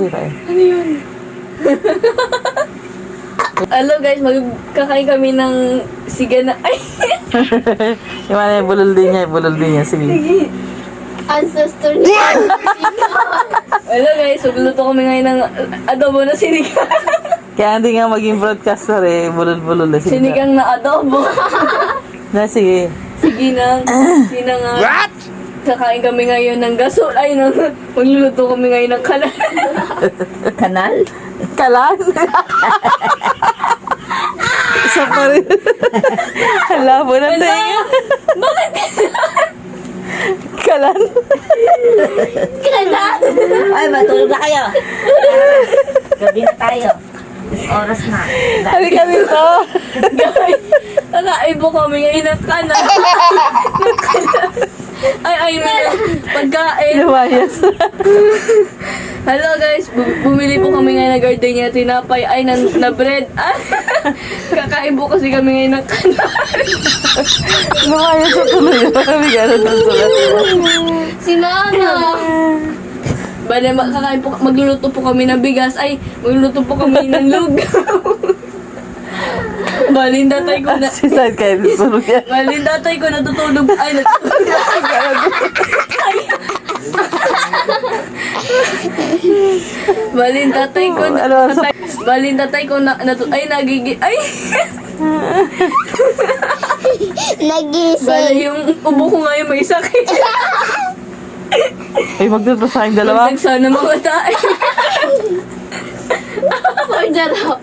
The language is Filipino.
Ano yun? Hello guys, magkakain kami ng siga na... Ay! Yung ano, bulol din niya. Sige. Sige. Ancestor niya. Hello guys, magluluto kami ngayon ng adobo na sinigang. Kaya hindi nga maging broadcaster eh. Bulol-bulol na. Sige. Sinigang na adobo. Na, sige. Sige na. Sige na nga. What? Kakain kami ngayon ng gasol. Ay, magluluto kami ngayon ng kanal. Kanal? Kalan? Isa pa rin. Hala mo na tayo. Bakit? Kalan? Kanal! Ay, matulog na kayo. Gabi na tayo. Oras na. Halika dito. Guys, kakain po kami ngayon ng kanal. Ay, may pagkain. Lumayas. Hello guys, bumili po kami ngayon ng gardenia tinapay. Ay, na bread. Ah, kakain po kasi kami ngayon ng kanal. Lumayas sa tuloy. Halika na doon sa Si Mama. Bale, kakain po, magluluto po kami ng bigas. Ay, magluluto po kami ng lugaw. Balin tatay ko na... Si Side kayo. Tulog yan. Balin tatay ko natutulog. Ay, natutulog. Balin tatay ko na... Balin tatay ko na... Ay, nagigi... Ay! Nagising. Bale, yung ubo ko ngayon may sakit. Ay, magdito sa aking dalawa. Sana mga tayo. Or jarap.